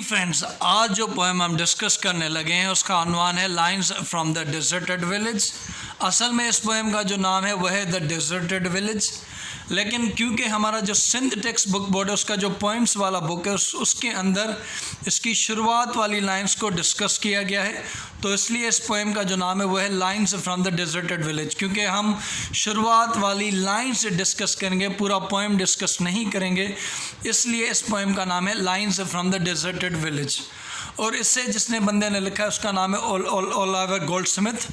Friends, आज जो poem हम डिस्कस करने लगे हैं उसका उन्वान है lines from the deserted village. असल में इस पोएम का जो नाम है वह है द डिजर्टेड विलेज, लेकिन क्योंकि हमारा जो सिंध टेक्स्ट बुक बोर्ड है उसका जो पोएम्स वाला बुक है उसके अंदर इसकी शुरुआत वाली लाइन्स को डिस्कस किया गया है, तो इसलिए इस पोएम का जो नाम है वह है lines from the deserted village. क्योंकि हम शुरुआत वाली लाइन्स डिस्कस करेंगे, पूरा पोएम डिस्कस नहीं करेंगे, इसलिए इस पोएम का नाम है lines from the deserted village. और इससे जिसने बंदे ने लिखा है उसका नाम है ओलिवर गोल्डस्मिथ।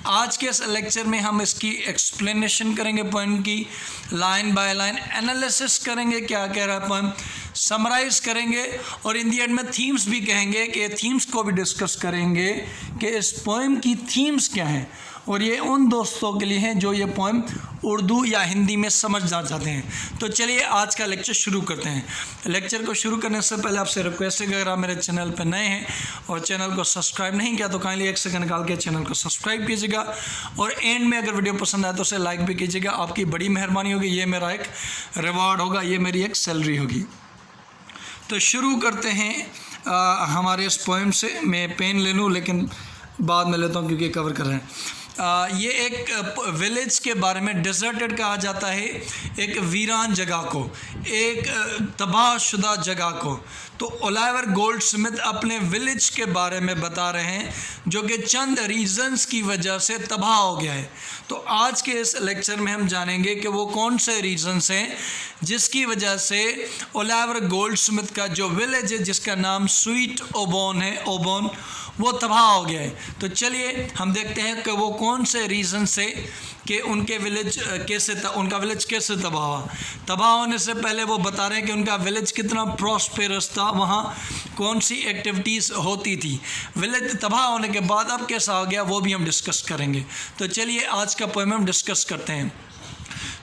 आज के इस लेक्चर में हम इसकी एक्सप्लेनेशन करेंगे, पोएम की लाइन बाय लाइन एनालिसिस करेंगे, क्या कह रहा है पोएम, समराइज़ करेंगे और इन दी एंड में थीम्स भी कहेंगे कि थीम्स को भी डिस्कस करेंगे कि इस पोएम की थीम्स क्या हैं। और ये उन दोस्तों के लिए हैं जो ये पोएम उर्दू या हिंदी में समझना चाहते हैं। तो चलिए आज का लेक्चर शुरू करते हैं। लेक्चर को शुरू करने से पहले आपसे रिक्वेस्ट है कि अगर आप मेरे चैनल पर नए हैं और चैनल को सब्सक्राइब नहीं किया तो काइंडली एक सेकंड निकाल के चैनल को सब्सक्राइब कीजिएगा और एंड में अगर वीडियो पसंद आए तो उसे लाइक भी कीजिएगा। आपकी बड़ी मेहरबानी होगी, ये मेरा एक रिवॉर्ड होगा, ये मेरी एक सैलरी होगी। तो शुरू करते हैं हमारे इस पोएम से। मैं पेन ले लूँ लेकिन बाद में लेता हूँ क्योंकि कवर कर रहे हैं। ये एक विलेज के बारे में, डिजर्टेड कहा जाता है एक वीरान जगह को, एक तबाहशुदा जगह को। तो ओलिवर गोल्डस्मिथ अपने विलेज के बारे में बता रहे हैं जो कि चंद रीजंस की वजह से तबाह हो गया है। तो आज के इस लेक्चर में हम जानेंगे कि वो कौन से रीजंस हैं जिसकी वजह से ओलिवर गोल्डस्मिथ का जो विलेज है जिसका नाम स्वीट ओबोन है, ओबोन, वो तबाह हो गया है। तो चलिए हम देखते हैं कि वो कौन से रीज़न से कि उनका विलेज कैसे तबाह हुआ। तबाह होने से पहले वो बता रहे हैं कि उनका विलेज कितना प्रॉस्पेरस था, वहाँ कौन सी एक्टिविटीज़ होती थी। विलेज तबाह होने के बाद अब कैसा हो गया वो भी हम डिस्कस करेंगे। तो चलिए आज का पोएम हम डिस्कस करते हैं।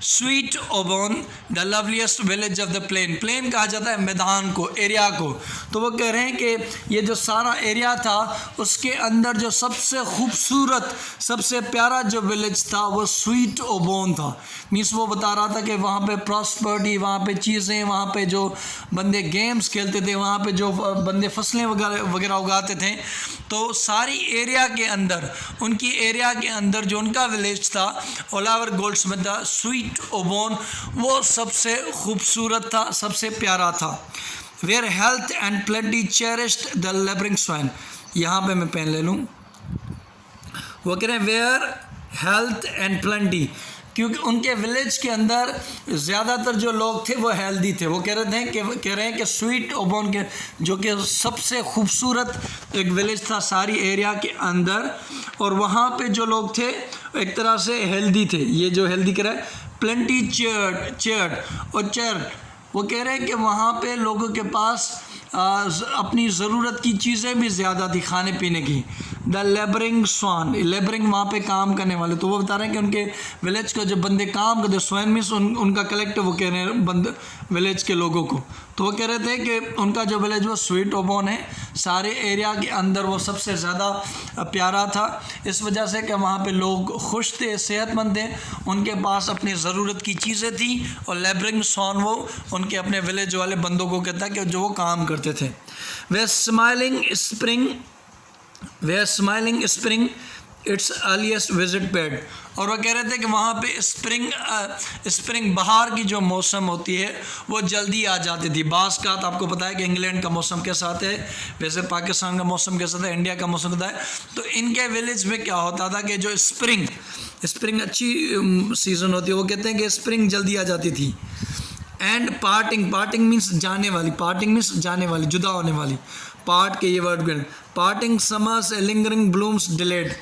Sweet Auburn the loveliest village of the plain. Plain कहा जाता है मैदान को, एरिया को। तो वो कह रहे हैं कि ये जो सारा एरिया था उसके अंदर जो सबसे खूबसूरत, सबसे प्यारा जो विलेज था वो स्वीट ओबोन था। मीन्स वो बता रहा था कि वहाँ पे प्रॉस्पर्टी, वहाँ पे चीज़ें, वहाँ पे जो बंदे गेम्स खेलते थे, वहाँ पे जो बंदे फसलें वगैरह उगाते थे, तो सारी एरिया के अंदर, उनकी एरिया के अंदर जो उनका विलेज था ओलिवर गोल्डस्मिथ का स्वीट ओबोन, वो सबसे खूबसूरत था, सबसे प्यारा था। Where health and plenty cherished the labouring swain. यहाँ पे मैं पेन ले लूँ। वो कह रहे हैं वेयर हेल्थ एंड प्लेंटी, क्योंकि उनके विलेज के अंदर ज़्यादातर जो लोग थे वो हेल्दी थे। वो कह रहे हैं कि स्वीट ओबोन के जो कि सबसे खूबसूरत एक विलेज था सारी एरिया के अंदर, और वहाँ पे जो लोग थे एक तरह से हेल्दी थे। ये जो हेल्दी कह रहा है प्लेंटी चेयर्ड और चेयर, वो कह रहे हैं कि वहाँ पे लोगों के पास अपनी ज़रूरत की चीज़ें भी ज़्यादा थी, खाने पीने की। द लेबरिंग स्वान, लेबरिंग वहाँ पे काम करने वाले। तो वो बता रहे हैं कि उनके विलेज का जो बंदे काम करते, स्वाइन मीन्स उनका कलेक्टिव, वो कह रहे हैं विलेज के लोगों को। तो वो कह रहे थे कि उनका जो विलेज वो स्वीट ओबोन है, सारे एरिया के अंदर वो सबसे ज़्यादा प्यारा था, इस वजह से कि वहाँ पे लोग खुश थे, सेहतमंद थे, उनके पास अपनी ज़रूरत की चीज़ें थी। और लेबरिंग स्वान वो उनके अपने विलेज वाले बंदों को कहता है कि जो वो काम करते थे। Where smiling spring its earliest visit paid. और वो कह रहे थे कि वहाँ पे स्प्रिंग बहार की जो मौसम होती है वो जल्दी आ जाती थी। बास का आपको पता है कि इंग्लैंड का मौसम कैसा आता है, वैसे पाकिस्तान का मौसम कैसा था, इंडिया का मौसम होता है। तो इनके विलेज में क्या होता था कि जो स्प्रिंग अच्छी सीज़न होती है, वो कहते हैं कि स्प्रिंग जल्दी आ जाती थी। एंड पार्टिंग मीन्स जाने वाली, जुदा होने वाली। पार्ट के ये वर्ड, पार्टिंग समर से लिंगरिंग ब्लूम्स डिलेड।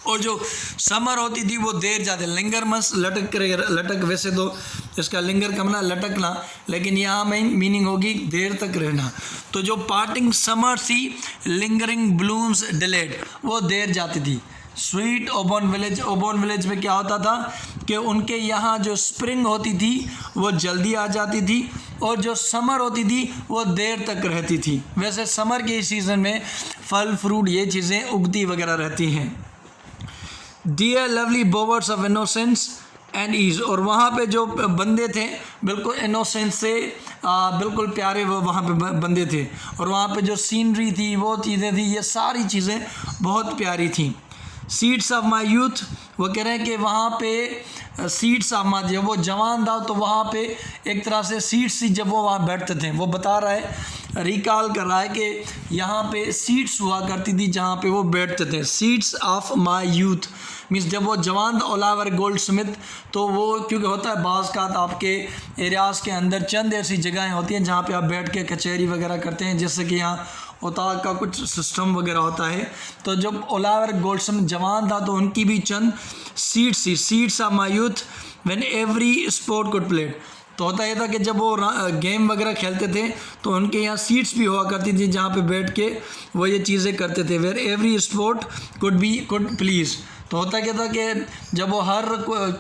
और जो समर होती थी वो देर जाते, लिंगर मस लटक, वैसे तो इसका लिंगर कमना लटकना, लेकिन यहाँ में मीनिंग होगी देर तक रहना। तो जो पार्टिंग समर थी, लिंगरिंग ब्लूम्स डिलेड, वो देर जाती थी। स्वीट ओबोन विलेज में क्या होता था कि उनके यहाँ जो स्प्रिंग होती थी वो जल्दी आ जाती थी और जो समर होती थी वो देर तक रहती थी। वैसे समर के सीज़न में फल फ्रूट ये चीज़ें उगती वगैरह रहती हैं। Dear lovely bowers of innocence and ease, और वहाँ पे जो बंदे थे बिल्कुल इनोसेंस से बिल्कुल प्यारे वो वहाँ पे बंदे थे, और वहाँ पे जो सीनरी थी वो चीज़ें थी, ये सारी चीज़ें बहुत प्यारी थी। सीड्स ऑफ माई यूथ, वो कह रहे हैं कि वहाँ पे सीड्स ऑफ माई, जब वो जवान था तो वहाँ पे एक तरह से सीड्स थी जब वो वहाँ बैठते थे। वो बता रहा है, रिकॉल कर रहा है कि यहाँ पे सीड्स हुआ करती थी जहाँ पे वो बैठते थे। Seeds of my youth means जब वो जवान था, ओलिवर गोल्डस्मिथ, तो वो क्योंकि होता है बाज़ का आपके एरियाज़ के अंदर चंद ऐसी जगहें होती हैं जहाँ पे आप बैठ के कचहरी वगैरह करते हैं, जैसे कि यहाँ उतार का कुछ सिस्टम वगैरह होता है। तो जब ओलिवर गोल्डस्मिथ जवान था तो उनकी भी चंद सीड्स थी। Seeds of my youth when every sport could played, तो होता यह था कि जब वो गेम वगैरह खेलते थे तो उनके यहाँ सीट्स भी हुआ करती थी जहाँ पे बैठ के वो ये चीज़ें करते थे। Where every sport could please, तो होता क्या था कि जब वो हर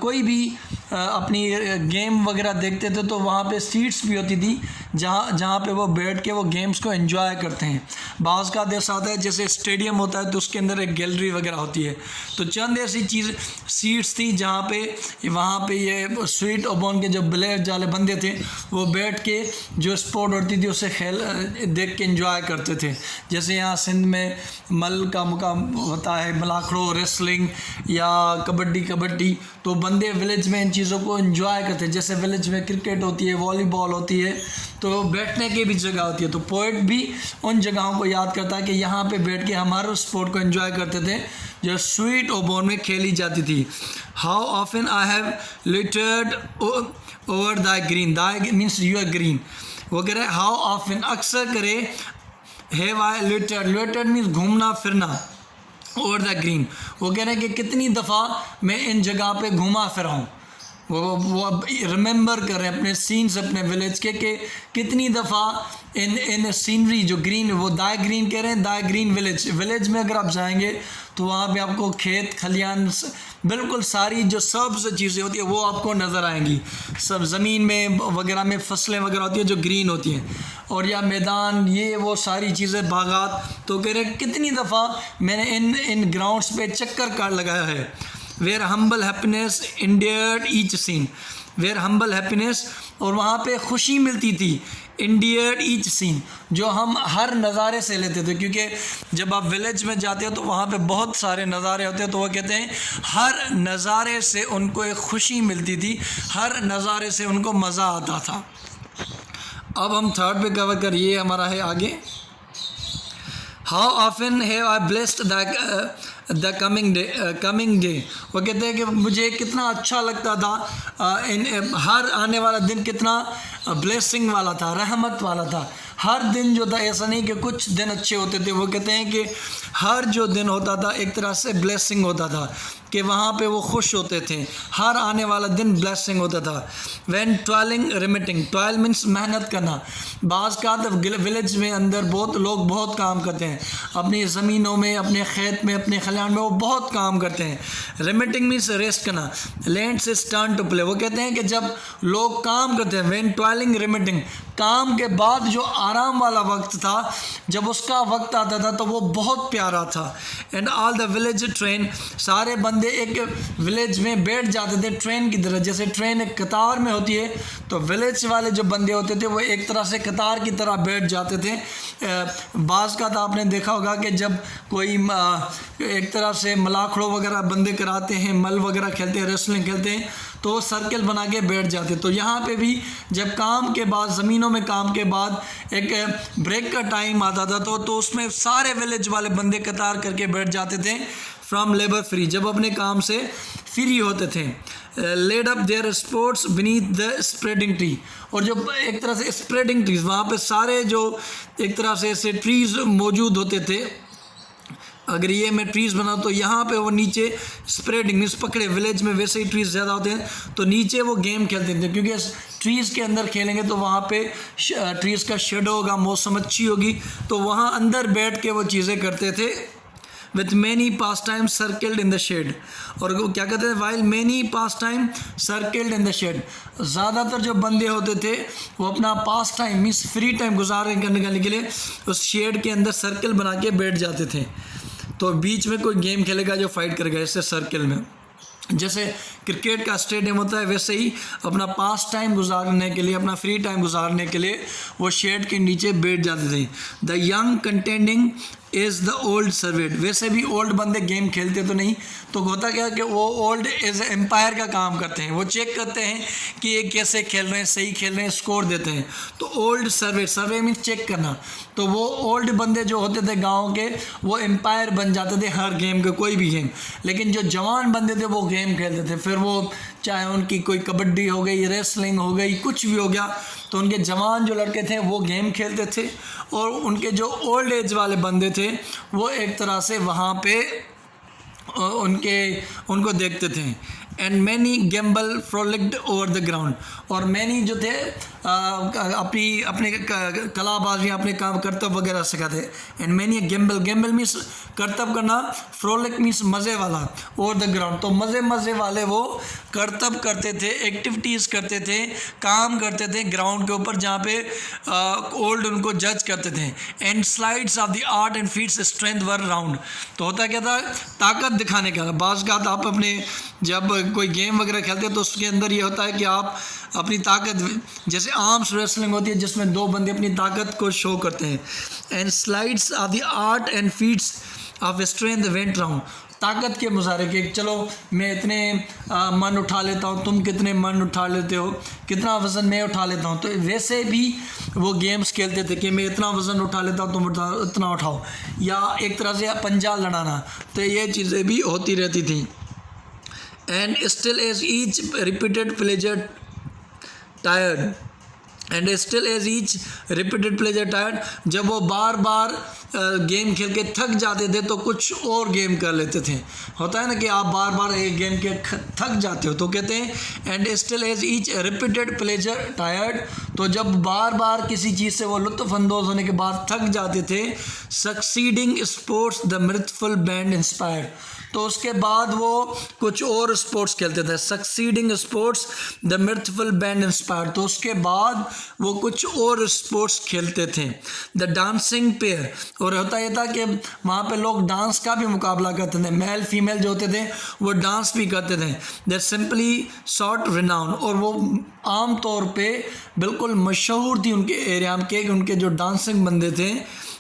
कोई भी अपनी गेम वगैरह देखते थे तो वहाँ पे सीट्स भी होती थी जहाँ पे वो बैठ के वो गेम्स को एंजॉय करते हैं। बाज़ का ऐसा होता है जैसे स्टेडियम होता है तो उसके अंदर एक गैलरी वगैरह होती है, तो चंद ऐसी चीज़ सीट्स थी जहाँ पे वहाँ पे ये स्वीट ओबॉर्न के जो ब्लेयर वाले बंदे थे वो बैठ के जो स्पोर्ट होती थी उसे देख के एंजॉय करते थे। जैसे यहाँ सिंध में मल का मुकाम होता है, मलाखड़ो, रेसलिंग या कबड्डी, तो बंदे विलेज में इन चीज़ों को एंजॉय करते हैं। जैसे विलेज में क्रिकेट होती है, वॉलीबॉल होती है, तो बैठने की भी जगह होती है। तो पोइट भी उन जगहों को याद करता है कि यहाँ पे बैठ के हमारे स्पोर्ट को एंजॉय करते थे जो स्वीट ओबॉर्न में खेली जाती थी। How often I have loitered over the green, the means you are green. वो कह रहे हैं हाउ ऑफन, अक्सर करे, हैव आई लिटर्ड मीन्स घूमना फिरना, ओवर द ग्रीन, वो कह रहे हैं कि कितनी दफ़ा मैं इन जगह पे घूमा फिरा हूँ। वो रिमेंबर कर रहे हैं अपने सीन्स अपने विलेज के कि कितनी दफ़ा इन सीनरी जो ग्रीन, वो दाए ग्रीन कह रहे हैं, दाए ग्रीन विलेज में अगर आप जाएंगे तो वहाँ पे आपको खेत खलियान बिल्कुल सारी जो सब चीज़ें होती है वो आपको नज़र आएंगी। सब ज़मीन में वगैरह में फसलें वगैरह होती है जो ग्रीन होती हैं, और या मैदान, ये वो सारी चीज़ें, बागात। तो कह रहे कितनी दफ़ा मैंने इन ग्राउंड्स पे चक्कर काट लगाया है। Where humble happiness endeared each scene, where humble happiness, और वहाँ पे खुशी मिलती थी, इंडियर्ड ईच सीन, जो हम हर नज़ारे से लेते थे। क्योंकि जब आप विलेज में जाते हो तो वहाँ पे बहुत सारे नज़ारे होते हैं, तो वो कहते हैं हर नज़ारे से उनको एक खुशी मिलती थी, हर नज़ारे से उनको मज़ा आता था। अब हम थर्ड पे कवर करिए, हमारा है आगे, how often have I blessed the coming day. वो कहते हैं कि मुझे कितना अच्छा लगता था हर आने वाला दिन कितना ब्लेसिंग वाला था, रहमत वाला था। हर दिन जो था, ऐसा नहीं कि कुछ दिन अच्छे होते थे, वो कहते हैं कि हर जो दिन होता था एक तरह से ब्लेसिंग होता था, कि वहाँ पे वो खुश होते थे, हर आने वाला दिन ब्लेसिंग होता था। When toiling remitting, toil means मेहनत करना। बाज़ का विलेज में अंदर बहुत लोग बहुत काम करते हैं, अपनी ज़मीनों में, अपने खेत में, अपने खलियान में वो बहुत काम करते हैं। रिमिटिंग मीन्स रेस्ट करना। Lands is turn to play, वो कहते हैं कि जब लोग काम करते हैं, व्हेन टॉयलिंग रिमिटिंग, काम के बाद जो आराम वाला वक्त था, जब उसका वक्त आता था तो वो बहुत प्यारा था। And all the village train, सारे बंदे एक विलेज में बैठ जाते थे ट्रेन की तरह। जैसे ट्रेन एक कतार में होती है तो विलेज वाले जो बंदे होते थे वो एक तरह से कतार की तरह बैठ जाते थे। बाज़ का तो आपने देखा होगा कि जब कोई एक तरह से मलाखड़ो वगैरह बंदे कराते हैं, मल वगैरह खेलते हैं, रेसलिंग खेलते हैं, तो सर्कल बना के बैठ जाते। तो यहाँ पे भी जब काम के बाद, ज़मीनों में काम के बाद एक ब्रेक का टाइम आता था तो उसमें सारे विलेज वाले बंदे कतार करके बैठ जाते थे, फ्रॉम लेबर फ्री, जब अपने काम से फ्री होते थे। Led up their sports beneath the spreading tree, और जो एक तरह से स्प्रेडिंग ट्रीज, वहाँ पे सारे जो एक तरह से ऐसे ट्रीज़ मौजूद होते थे। अगर ये मैं ट्रीज़ बनाऊँ तो यहाँ पे वो नीचे स्प्रेडिंग मीन्स पकड़े, विलेज में वैसे ही ट्रीज़ ज़्यादा होते हैं तो नीचे वो गेम खेलते थे, क्योंकि ट्रीज़ के अंदर खेलेंगे तो वहाँ पे ट्रीज़ का शेडो होगा, मौसम अच्छी होगी, तो वहाँ अंदर बैठ के वो चीज़ें करते थे। With many pastime circled in the shade, और वो क्या कहते हैं, while many pastime circled in the shade, ज़्यादातर जो बंदे होते थे वो अपना pastime means free time गुजारने के लिए उस शेड के अंदर सर्कल बना के बैठ जाते थे। तो बीच में कोई गेम खेलेगा जो फाइट करेगा, ऐसे सर्कल में। जैसे क्रिकेट का स्टेडियम होता है, वैसे ही अपना पास टाइम गुजारने के लिए, अपना फ्री टाइम गुजारने के लिए वो शेड के नीचे बैठ जाते थे। The young contending is the old servant. वैसे भी ओल्ड बंदे गेम खेलते तो नहीं, तो होता क्या कि वो ओल्ड एज एम्पायर का काम करते हैं। वो चेक करते हैं कि ये कैसे खेल रहे हैं, सही खेल रहे हैं, स्कोर देते हैं। तो ओल्ड सर्वे, सर्वे मीन्स चेक करना। तो वो ओल्ड बंदे जो होते थे गांव के, वो एम्पायर बन जाते थे हर गेम के, कोई भी गेम। लेकिन जो जवान बंदे थे वो गेम खेलते थे। फिर वो चाहे उनकी कोई कबड्डी हो गई, रेसलिंग हो गई, कुछ भी हो गया, तो उनके जवान जो लड़के थे वो गेम खेलते थे, और उनके जो ओल्ड एज वाले बंदे थे वो एक तरह से वहाँ पे उनको देखते थे। And many gambol frolicked over the ground. और मैनी जो थे अपने कलाबाजियाँ, अपने काम करतब वगैरह सिखाते। And many gambol, gambol means करतब करना, फ्रोलिक मीन्स मज़े वाला, ओवर द ग्राउंड। तो मज़े वाले वो करतब करते थे, एक्टिविटीज़ करते थे, काम करते थे ग्राउंड के ऊपर, जहाँ पे ओल्ड उनको जज करते थे। And slides of the art and feats strength were round. तो होता क्या था, ताकत दिखाने का। बाज़ का आप अपने जब कोई गेम वगैरह खेलते हैं तो उसके अंदर ये होता है कि आप अपनी ताकत, जैसे आर्म्स रेसलिंग होती है जिसमें दो बंदे अपनी ताकत को शो करते हैं। And slides of the art and feats of strength went round. ताकत के मुजाहरे के, चलो मैं इतने मन उठा लेता हूँ, तुम कितने मन उठा लेते हो, कितना वज़न मैं उठा लेता हूँ। तो वैसे भी वो गेम्स खेलते थे कि मैं इतना वज़न उठा लेता हूँ, तुम इतना उठाओ, या एक तरह से पंजा लड़ाना। तो ये चीज़ें भी होती रहती थी। And still as each repeated pleasure tired, and still as each repeated pleasure tired, जब वो बार बार गेम खेल के थक जाते थे तो कुछ और गेम कर लेते थे। होता है ना कि आप बार बार एक गेम के थक जाते हो, तो कहते हैं and still as each repeated pleasure tired. तो जब बार बार किसी चीज़ से वो लुत्फ़अंदोज़ होने के बाद थक जाते थे, succeeding sports the मिर्थफुल band inspired. तो उसके बाद वो कुछ और स्पोर्ट्स खेलते थे। Succeeding sports the मिर्थफुल band inspired. तो उसके बाद वो कुछ और स्पोर्ट्स खेलते थे। द डांसिंग पेयर, और होता यह था कि वहाँ पे लोग डांस का भी मुकाबला करते थे, मेल फीमेल जो होते थे वो डांस भी करते थे। दैट सिंपली शॉर्ट रिनाउन, और वो आम तौर पे बिल्कुल मशहूर थी उनके एरिया के, उनके जो डांसिंग बंदे थे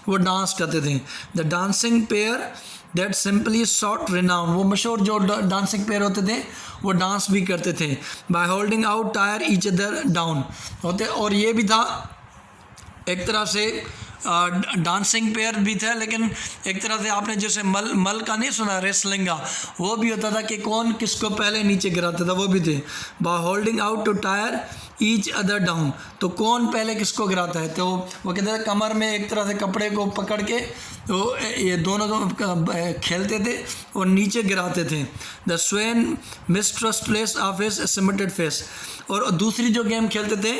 वो डांस करते थे। The dancing pair that simply short renown, वो मशहूर जो डांसिंग पेयर होते थे वो डांस भी करते थे। By holding out tyre each other down होते। और ये भी था एक तरह से डांसिंग पेयर भी था, लेकिन एक तरह से आपने जैसे मल का नहीं सुना, रेसलिंग का, वो भी होता था कि कौन किसको पहले नीचे गिराता था, वो भी थे। By holding out to tire each other down, तो कौन पहले किसको गिराता है। तो वो कहते थे कमर में एक तरह से कपड़े को पकड़ के तो ये दोनों खेलते थे और नीचे गिराते थे। The swain mistrustless of his smutted face. और दूसरी जो गेम खेलते थे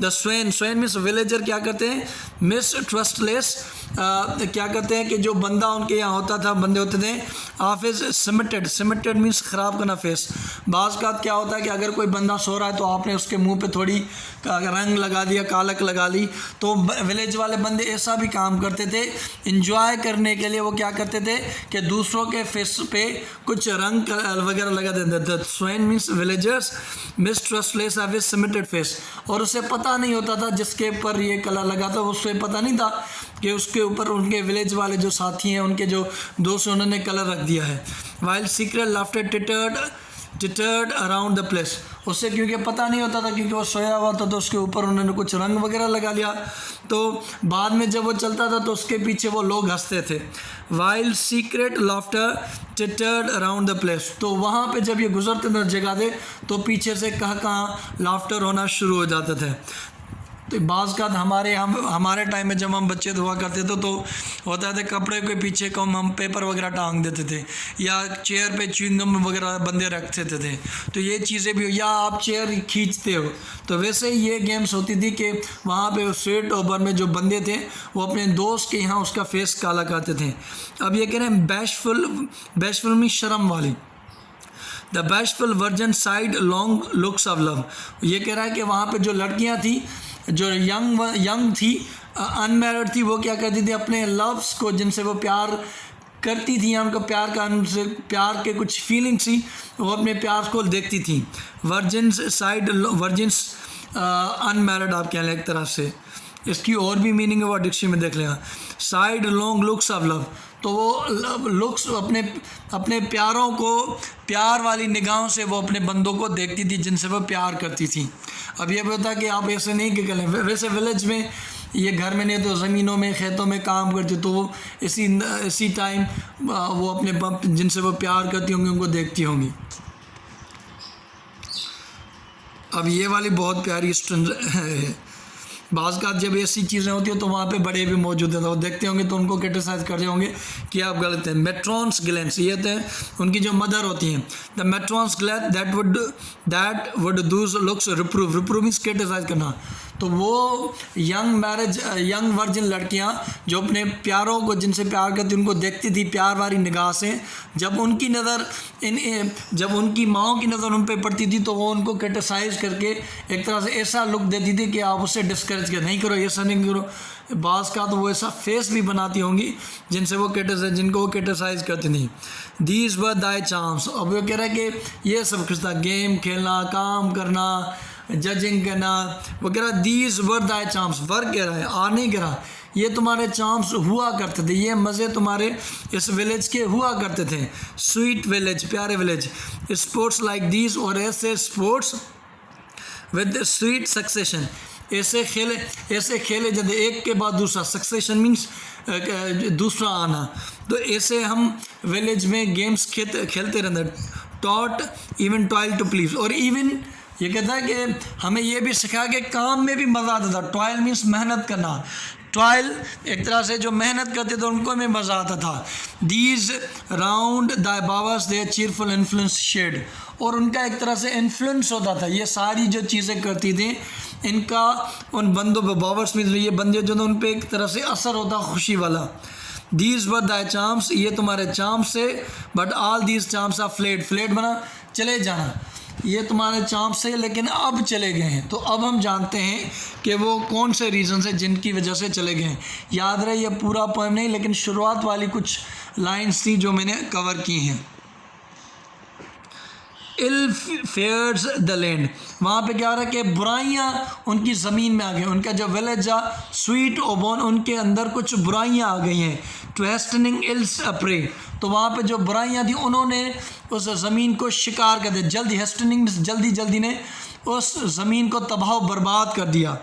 the swain, swain means villager क्या करते हैं, मिसट्रस्टलेस क्या करते हैं कि जो बंदा उनके यहाँ होता था, बंदे होते थे ऑफ हिज सिमेटेड, सिमेटेड मीन्स ख़राब करना फेस। बाज़ का क्या होता है कि अगर कोई बंदा सो रहा है तो आपने उसके मुंह पे थोड़ी रंग लगा दिया, कालक लगा ली। तो विलेज वाले बंदे ऐसा भी काम करते थे। इंजॉय करने के लिए वो क्या करते थे कि दूसरों के फेस पे कुछ रंग वगैरह लगा देते थे। Swain means villagers mistrustless of his smutted face. और उसे पता नहीं होता था जिसके ऊपर ये कलर लगा था, उसे पता नहीं था कि उसके ऊपर उनके विलेज वाले जो साथी हैं, उनके जो दोस्त, उन्होंने कलर रख दिया है। While secret laughter tittered around the place, उससे क्योंकि पता नहीं होता था, क्योंकि वो सोया हुआ था तो उसके ऊपर उन्होंने कुछ रंग वगैरह लगा लिया। तो बाद में जब वो चलता था तो उसके पीछे वो लोग हंसते थे। While secret laughter tittered around the place, तो वहाँ पे जब ये गुजरते थे जगह थे तो पीछे से कहाँ लाफ्टर होना शुरू हो जाता था। तो बाज़ का हमारे टाइम में जब हम बच्चे हुआ करते थे तो होता था कपड़े के पीछे को हम पेपर वगैरह टांग देते थे, या चेयर पे च्युइंगम वगैरह बंदे रख देते थे। तो ये चीज़ें भी, या आप चेयर खींचते हो, तो वैसे ही ये गेम्स होती थी कि वहाँ पे स्ट्रीट ओवर में जो बंदे थे वो अपने दोस्त के यहाँ उसका फेस काला करते थे। अब ये कह रहे हैं बैशफुल में शर्म वाली। The bashful version side long looks of love, ये कह रहा है कि वहाँ पे जो लड़कियाँ थी जो यंग थी, अनमैरिड थी, वो क्या करती थी अपने लव्स को, जिनसे वो प्यार करती थी, उनका प्यार का उनसे प्यार के कुछ फीलिंग्स थी, वो अपने प्यार को देखती थी। वर्जिन्स साइड वर्जिन्स अनमैरिड आप कह लें एक तरह से, इसकी और भी मीनिंग है वो डिक्शनरी में देख लेगा। Side long looks of love, तो वो लुक्स अपने प्यारों को प्यार वाली निगाहों से वो अपने बंदों को देखती थी जिनसे वो प्यार करती थी। अब ये बता कि आप ऐसे नहीं कि करें, वैसे विलेज में ये घर में नहीं तो ज़मीनों में खेतों में काम करती, तो वो इसी टाइम वो अपने जिनसे वो प्यार करती होंगी उनको देखती होंगी। अब ये वाली बहुत प्यारी है। बाज़ का जब ऐसी चीज़ें होती हैं तो वहाँ पे बड़े भी मौजूद हैं, तो वो देखते होंगे तो उनको क्रिटिसाइज़ करते होंगे कि आप गलत हैं। मेट्रॉन्स ग्लैंस, ये थे उनकी जो मदर होती हैं, the matrons glance that would those looks reprove means criticize करना। तो वो यंग वर्जिन लड़कियां जो अपने प्यारों को जिनसे प्यार करती उनको देखती थी प्यार वाली निगाह से, जब उनकी माँओं की नज़र उन पर पड़ती थी तो वो उनको क्रिटिसाइज़ करके एक तरह से ऐसा लुक देती थी कि आप उससे डिस्करेज कर, नहीं करो, ऐसा नहीं करो। बाज़ का तो वो ऐसा फेस भी बनाती होंगी जिनको वो क्रिटिसाइज़ करती नहीं। दीज वर दाई चार्म्स, अब वो कह रहा है कि ये सब कुछ था, गेम खेलना, काम करना, जजिंग करना वगैरह। दीज वर दाई चार्म्स, वर कह रहा है, आ नहीं कह रहा, ये तुम्हारे चार्म्स हुआ करते थे, ये मज़े तुम्हारे इस विलेज के हुआ करते थे। स्वीट विलेज, प्यारे विलेज। स्पोर्ट्स लाइक दीज, और ऐसे स्पोर्ट्स विद स्वीट सक्सेशन, ऐसे खेले जब एक के बाद दूसरा, सक्सेशन मीन्स दूसरा आना, तो ऐसे हम विलेज में गेम्स खेलते रहते। Taught even toil to please, और इवन ये कहता है कि हमें ये भी सिखाया कि काम में भी मज़ा आता था। टॉयल मीन्स मेहनत करना, टॉयल एक तरह से जो मेहनत करते थे उनको में मज़ा आता था। These round the bowers their cheerful influence shed, और उनका एक तरह से इन्फ्लुएंस होता था, ये सारी जो चीज़ें करती थी इनका उन बंदों पर, बावर्स में ये बंदे जो उन पर एक तरह से असर होता खुशी वाला। दीज वर द चार्म्स, ये तुम्हारे चार्म्स से, but all these charms are fled बना चले जाना, ये तुम्हारे चार्म्स से लेकिन अब चले गए हैं। तो अब हम जानते हैं कि वो कौन से रीज़न से जिनकी वजह से चले गए हैं। याद रहे ये पूरा पोएम नहीं, लेकिन शुरुआत वाली कुछ लाइन्स थी जो मैंने कवर की हैं। इल फेयर्स द लैंड, वहाँ पे क्या हो रहा है कि बुराइयाँ उनकी ज़मीन में आ गई, उनका जो विलेज आ स्वीट ओबोन, उनके अंदर कुछ बुराइयाँ आ गई हैं। टू हेस्टनिंग इल्स अप्रे, तो वहाँ पे जो बुराइयाँ थी उन्होंने उस ज़मीन को शिकार कर दिया, जल्दी, हेस्टनिंग जल्दी ने उस ज़मीन को तबाह बर्बाद कर दिया।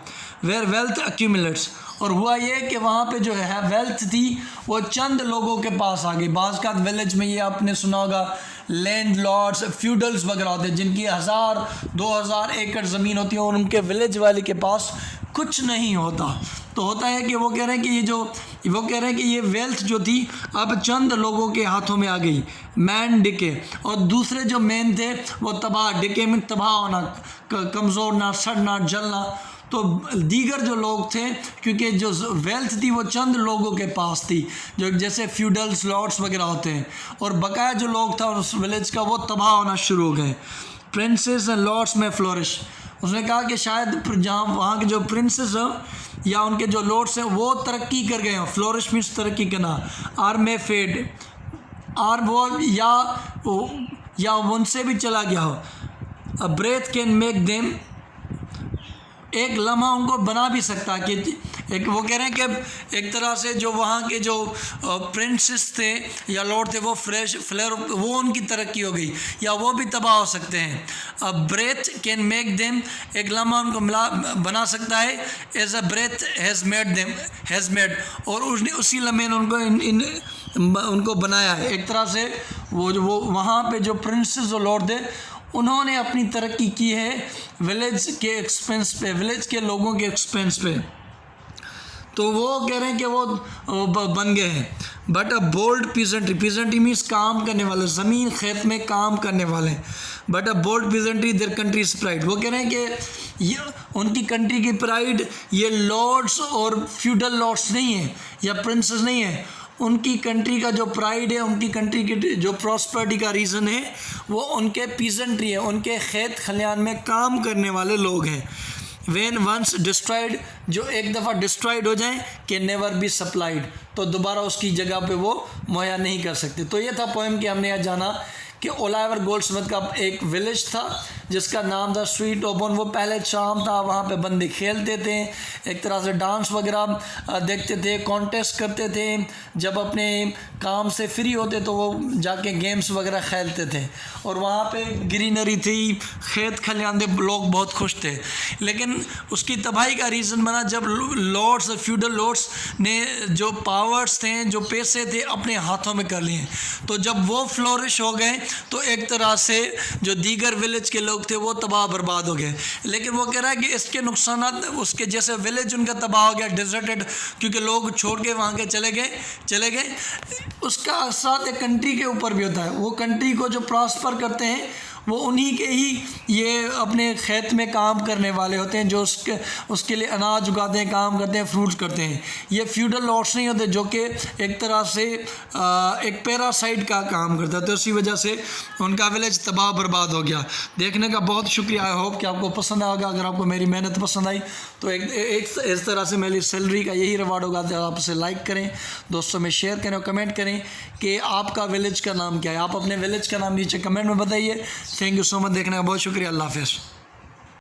वेयर वेल्थ एक्यूमुलेट्स, और हुआ ये कि वहाँ पे जो है वेल्थ थी वो चंद लोगों के पास आ गई। बाज़ का विलेज में ये आपने सुना होगा लैंड लॉर्ड्स, फ्यूडल्स वगैरह होते हैं जिनकी 1000-2000 एकड़ ज़मीन होती है और उनके विलेज वाले के पास कुछ नहीं होता। तो होता है कि वो कह रहे हैं कि ये वेल्थ जो थी अब चंद लोगों के हाथों में आ गई। मैन डिके, और दूसरे जो मैन थे वो तबाह, डिके में तबाह होना, कमज़ोर ना, सड़ना, जलना। तो दीगर जो लोग थे, क्योंकि जो वेल्थ थी वो चंद लोगों के पास थी, जो जैसे फ्यूडल्स, लॉर्ड्स वगैरह होते हैं, और बकाया जो लोग था उस विलेज का वो तबाह होना शुरू हो गए। प्रिंसेस एंड लॉर्ड्स में फ्लोरिश, उसने कहा कि शायद जहाँ वहाँ के जो प्रिंसेस हो या उनके जो लॉर्ड्स हैं वो तरक्की कर गए हों। फ्लोरिश मीन्स तरक्की करना। आर में फेड, आर वो या उनसे भी चला गया हो। A breath can make them, एक लम्हा उनको बना भी सकता कि एक, वो कह रहे हैं कि एक तरह से जो वहाँ के जो प्रिंसेस थे या लॉर्ड थे वो फ्लेयर, वो उनकी तरक्की हो गई या वो भी तबाह हो सकते हैं। A breath can make them, एक लम्हा उनको बना सकता है। As a breath has made और उसी लम्हे ने उनको बनाया है। एक तरह से वो वहाँ पे जो प्रिंसेस और लॉर्ड थे उन्होंने अपनी तरक्की की है विलेज के एक्सपेंस पे, विलेज के लोगों के एक्सपेंस पे। तो वो कह रहे हैं कि वो बन गए हैं। But a bold peasantry, peasantry means काम करने वाले, ज़मीन खेत में काम करने वाले। But a bold peasantry their country's pride, वो कह रहे हैं कि ये उनकी कंट्री की प्राइड ये लॉर्ड्स और फ्यूडल लॉर्ड्स नहीं है या प्रिंसेस नहीं है। उनकी कंट्री का जो प्राइड है, उनकी कंट्री की जो प्रॉस्पेरिटी का रीज़न है वो उनके पीजेंट्री है, उनके खेत खलियान में काम करने वाले लोग हैं। व्हेन वंस डिस्ट्रॉयड, जो एक दफ़ा डिस्ट्रॉयड हो जाएं, कि नेवर बी सप्लाइड, तो दोबारा उसकी जगह पे वो मुहैया नहीं कर सकते। तो ये था पोएम कि हमने यहाँ जाना कि ओलिवर गोल्डस्मिथ का एक विलेज था जिसका नाम था स्वीट ओपन। वो पहले शाम था, वहाँ पे बंदे खेलते थे, एक तरह से डांस वगैरह देखते थे, कॉन्टेस्ट करते थे। जब अपने काम से फ्री होते तो वो जाके गेम्स वगैरह खेलते थे, और वहाँ पे ग्रीनरी थी, खेत खलियान थे, लोग बहुत खुश थे। लेकिन उसकी तबाही का रीज़न बना जब लॉर्ड्स, फ्यूडल लॉर्ड्स ने जो पावर्स थे, जो पैसे थे, अपने हाथों में कर लिए। तो जब वो फ्लोरिश हो गए तो एक तरह से जो दीगर विलेज के लोग थे वो तबाह बर्बाद हो गए। लेकिन वो कह रहा है कि इसके नुकसानात, उसके जैसे विलेज उनका तबाह हो गया, डिजर्टेड, क्योंकि लोग छोड़ के वहाँ के चले गए। उसका असर एक कंट्री के ऊपर भी होता है। वो कंट्री को जो प्रॉस्पर करते हैं वो उन्हीं के ही ये अपने खेत में काम करने वाले होते हैं, जो उसके लिए अनाज उगाते हैं, काम करते हैं, फ्रूट्स करते हैं। ये फ्यूडल लॉर्ड्स नहीं होते जो कि एक तरह से एक पैरासाइट का काम करता है। तो इसी वजह से उनका विलेज तबाह बर्बाद हो गया। देखने का बहुत शुक्रिया। आई होप कि आपको पसंद आएगा। अगर आपको मेरी मेहनत पसंद आई तो एक इस तरह से मेरी सैलरी का यही रिवार्ड होगा। तो आप उसे लाइक करें, दोस्तों में शेयर करें और कमेंट करें कि आपका विलेज का नाम क्या है। आप अपने विलेज का नाम नीचे कमेंट में बताइए। Thank you so much. देखने का बहुत शुक्रिया। अल्लाह हाफ़िज़।